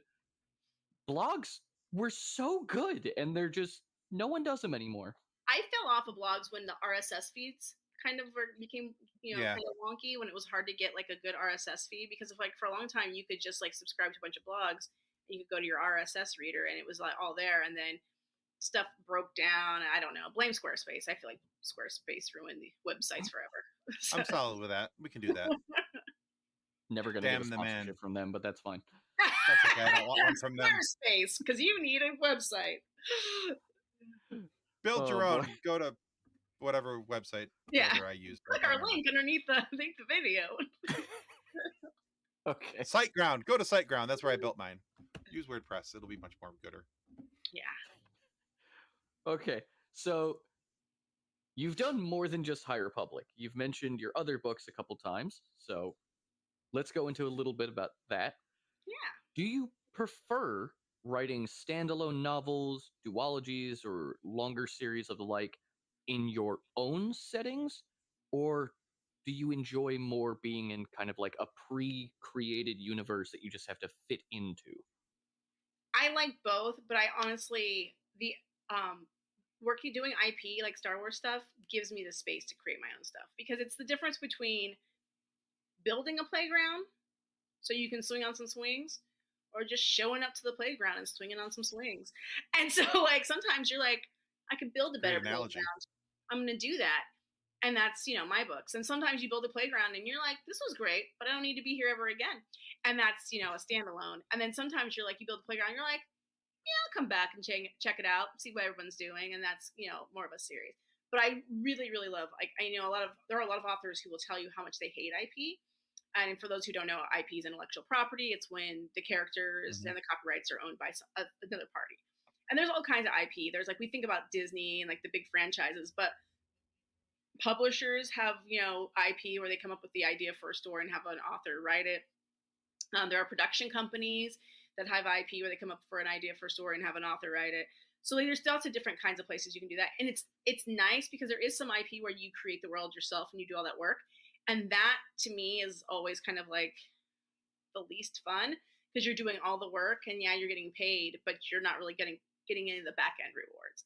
blogs were so good, and they're just, no one does them anymore. I fell off of blogs when the RSS feeds kind of became, kind of wonky, when it was hard to get like a good RSS feed, because of like for a long time you could just like subscribe to a bunch of blogs and you could go to your RSS reader and it was like all there, and then stuff broke down. I don't know. Blame Squarespace. I feel like Squarespace ruined the websites forever. I'm solid with that. We can do that. Never gonna get a sponsorship from them, but that's fine. That's okay. I don't want one from them. Squarespace, because you need a website. Build your own. Go to whatever website I use. Click our link underneath the video. Okay. SiteGround. Go to SiteGround. That's where I built mine. Use WordPress. It'll be much more gooder. Yeah. Okay. So you've done more than just High Republic. You've mentioned your other books a couple times. So let's go into a little bit about that. Yeah. Do you prefer writing standalone novels, duologies, or longer series of the like in your own settings? Or do you enjoy more being in kind of like a pre-created universe that you just have to fit into? I like both, but I honestly, the working doing IP like Star Wars stuff gives me the space to create my own stuff, because it's the difference between building a playground so you can swing on some swings, or just showing up to the playground and swinging on some swings. And so like sometimes you're like, I could build a better playground. I'm going to do that. And that's, my books. And sometimes you build a playground and you're like, this was great, but I don't need to be here ever again. And that's, a standalone. And then sometimes you're like, you build a playground, you're like, yeah, I'll come back and check it out, see what everyone's doing. And that's, more of a series. But I really, really love, like, I know there are a lot of authors who will tell you how much they hate IP. And for those who don't know, IP is intellectual property. It's when the characters and the copyrights are owned by another party. And there's all kinds of IP. There's like, we think about Disney and like the big franchises, but publishers have, IP where they come up with the idea for a story and have an author write it. There are production companies that have IP where they come up for an idea for a story and have an author write it. So like, there's lots of different kinds of places you can do that. And it's nice because there is some IP where you create the world yourself and you do all that work. And that to me is always kind of like the least fun, because you're doing all the work and you're getting paid, but you're not really getting any of the back end rewards.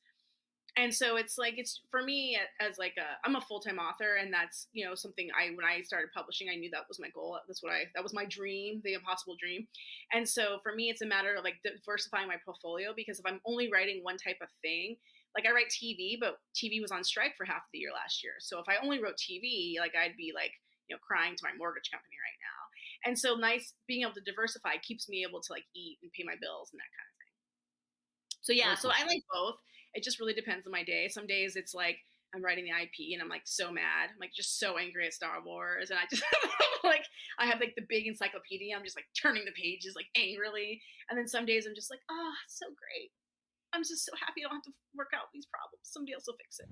And so it's like, it's for me as like I'm a full-time author, and that's, something when I started publishing, I knew that was my goal. That was my dream, the impossible dream. And so for me, it's a matter of like diversifying my portfolio, because if I'm only writing one type of thing, like I write TV, but TV was on strike for half of the year last year. So if I only wrote TV, like I'd be like, crying to my mortgage company right now. And so being able to diversify keeps me able to like eat and pay my bills and that kind of thing. So yeah, so I like both. It just really depends on my day. Some days it's like I'm writing the IP and I'm like so mad. I'm like just so angry at Star Wars. And I just like, I have like the big encyclopedia. I'm just like turning the pages like angrily. And then some days I'm just like, oh, it's so great. I'm just so happy I don't have to work out these problems. Somebody else will fix it.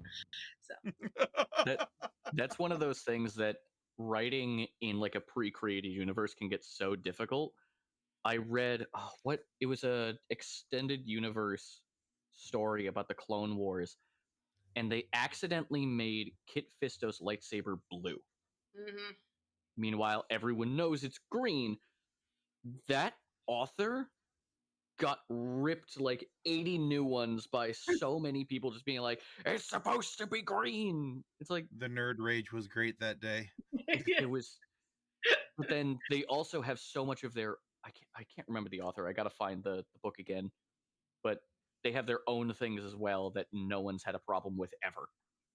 So That's one of those things that writing in like a pre-created universe can get so difficult. I read it was a extended universe story about the Clone Wars, and they accidentally made Kit Fisto's lightsaber blue. Mm-hmm. Meanwhile, everyone knows it's green. That author got ripped like 80 new ones by so many people just being like, it's supposed to be green. It's like The nerd rage was great that day. Yeah. it was, but then they also have so much of their, I can't remember the author. I got to find the book again, but they have their own things as well that no one's had a problem with ever.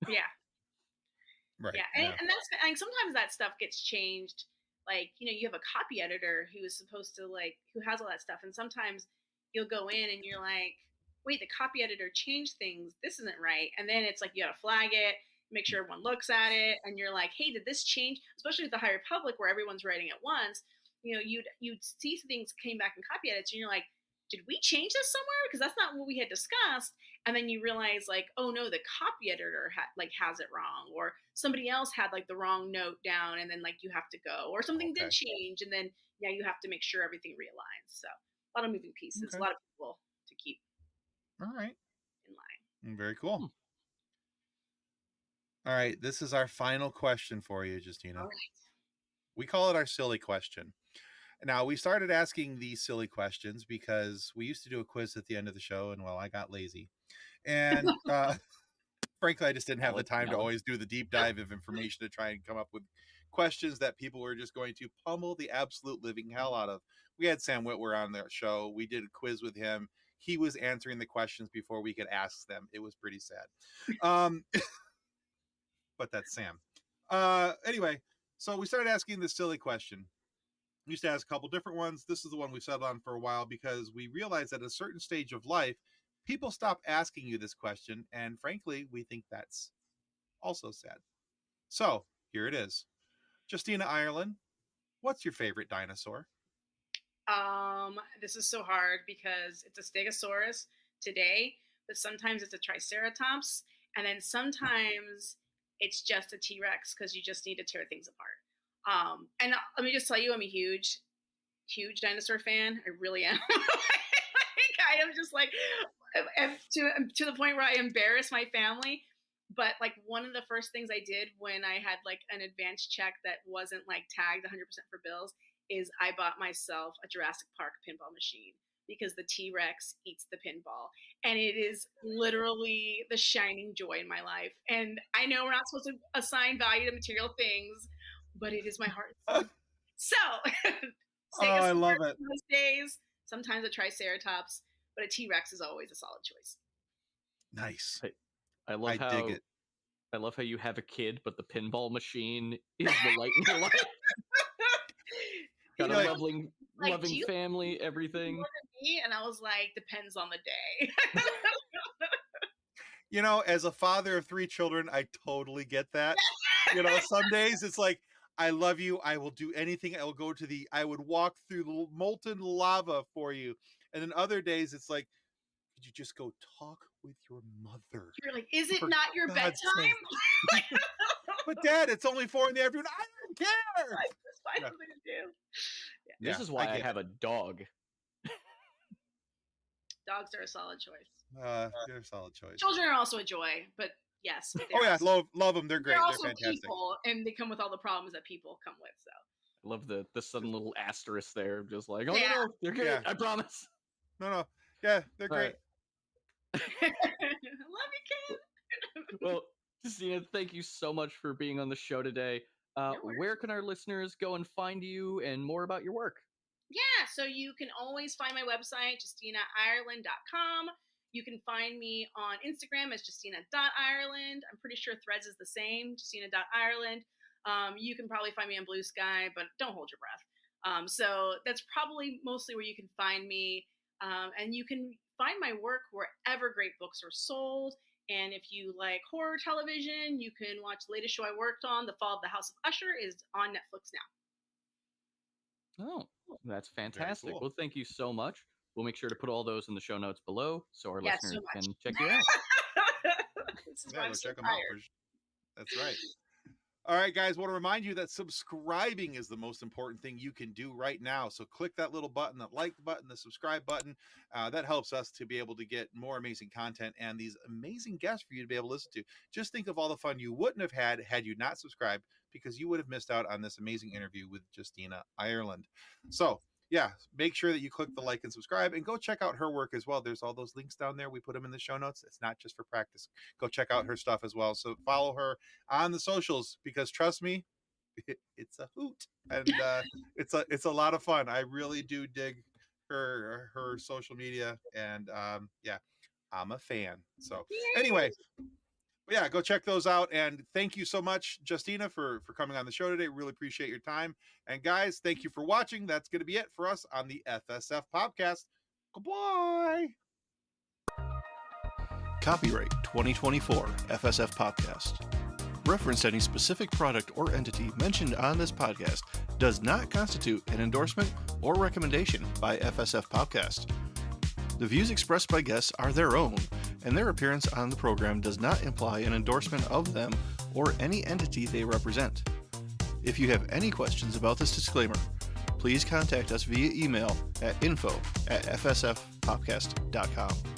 Yeah. Right. Yeah. And that's, like, sometimes that stuff gets changed. Like, you have a copy editor who is supposed to, like, who has all that stuff. And sometimes you'll go in and you're like, wait, the copy editor changed things. This isn't right. And then it's like, you got to flag it, make sure everyone looks at it. And you're like, hey, did this change? Especially with the High Republic where everyone's writing at once, you'd see things came back in copy edits and you're like, did we change this somewhere? Because that's not what we had discussed. And then you realize, like, oh no, the copy editor has it wrong, or somebody else had like the wrong note down, and then like you have to go, or something did change, and then you have to make sure everything realigns. So a lot of moving pieces, a lot of people to keep. All right. In line. Very cool. All right, this is our final question for you, Justina. All right. We call it our silly question. Now, we started asking these silly questions because we used to do a quiz at the end of the show, and well, I got lazy. And frankly, I just didn't have the time to always do the deep dive of information to try and come up with questions that people were just going to pummel the absolute living hell out of. We had Sam Witwer on the show. We did a quiz with him. He was answering the questions before we could ask them. It was pretty sad. But that's Sam. Anyway, so we started asking this silly question. We used to ask a couple different ones. This is the one we settled on for a while because we realized at a certain stage of life, people stop asking you this question. And frankly, we think that's also sad. So here it is. Justina Ireland, what's your favorite dinosaur? This is so hard because it's a Stegosaurus today, but sometimes it's a Triceratops, and then sometimes it's just a T-Rex because you just need to tear things apart. And let me just tell you, I'm a huge dinosaur fan. I really am. I am just like, to the point where I embarrass my family. But like one of the first things I did when I had like an advance check that wasn't like tagged 100% for bills is I bought myself a Jurassic Park pinball machine because the T-Rex eats the pinball. And it is literally the shining joy in my life. And I know we're not supposed to assign value to material things, but it is my heart. So, I love it. Most days, sometimes a Triceratops, but a T-Rex is always a solid choice. Nice. I dig it. I love how you have a kid, but the pinball machine is the light in your life. Got a loving family, everything. More than me, and I was like, depends on the day. As a father of 3 children, I totally get that. Some days it's like, I love you. I will do anything. I would walk through the molten lava for you. And then other days it's like, could you just go talk with your mother? You're like, is it not your bedtime? But Dad, it's only 4 in the afternoon. I don't care. Just find something to do. Yeah. This is why I have a dog. Dogs are a solid choice. They're a solid choice. Children are also a joy, but yes. Oh yeah, love them. They're great. They're also fantastic. People, and they come with all the problems that people come with. So I love the sudden little asterisk there, just like, oh no, they're good. Yeah. I promise. No, yeah, they're great. I love you, kid. Well, Justina, thank you so much for being on the show today. Where can our listeners go and find you and more about your work? Yeah, so you can always find my website, justinaireland.com. You can find me on Instagram as justina.ireland. I'm pretty sure Threads is the same, justina.ireland. You can probably find me on Blue Sky, but don't hold your breath. So that's probably mostly where you can find me. And you can find my work wherever great books are sold. And if you like horror television, you can watch the latest show I worked on, The Fall of the House of Usher, is on Netflix now. Oh, that's fantastic. Cool. Well, thank you so much. We'll make sure to put all those in the show notes below so our Yes, listeners so much. can check you out. This is Yeah, why I'm go so check them out. tired. That's right. All right, guys, want to remind you that subscribing is the most important thing you can do right now. So click that little button, that like button, the subscribe button. That helps us to be able to get more amazing content and these amazing guests for you to be able to listen to. Just think of all the fun you wouldn't have had you not subscribed, because you would have missed out on this amazing interview with Justina Ireland. So yeah, make sure that you click the like and subscribe, and go check out her work as well. There's all those links down there. We put them in the show notes. It's not just for practice. Go check out her stuff as well. So follow her on the socials, because trust me, it's a hoot, and it's a lot of fun. I really do dig her social media, and yeah, I'm a fan. So anyway, yeah, go check those out. And thank you so much, Justina, for coming on the show today. Really appreciate your time. And guys, thank you for watching. That's going to be it for us on the FSF Podcast. Goodbye. Copyright 2024 FSF Podcast. Reference to any specific product or entity mentioned on this podcast does not constitute an endorsement or recommendation by FSF Podcast. The views expressed by guests are their own, and their appearance on the program does not imply an endorsement of them or any entity they represent. If you have any questions about this disclaimer, please contact us via email at info@fsfpodcast.com.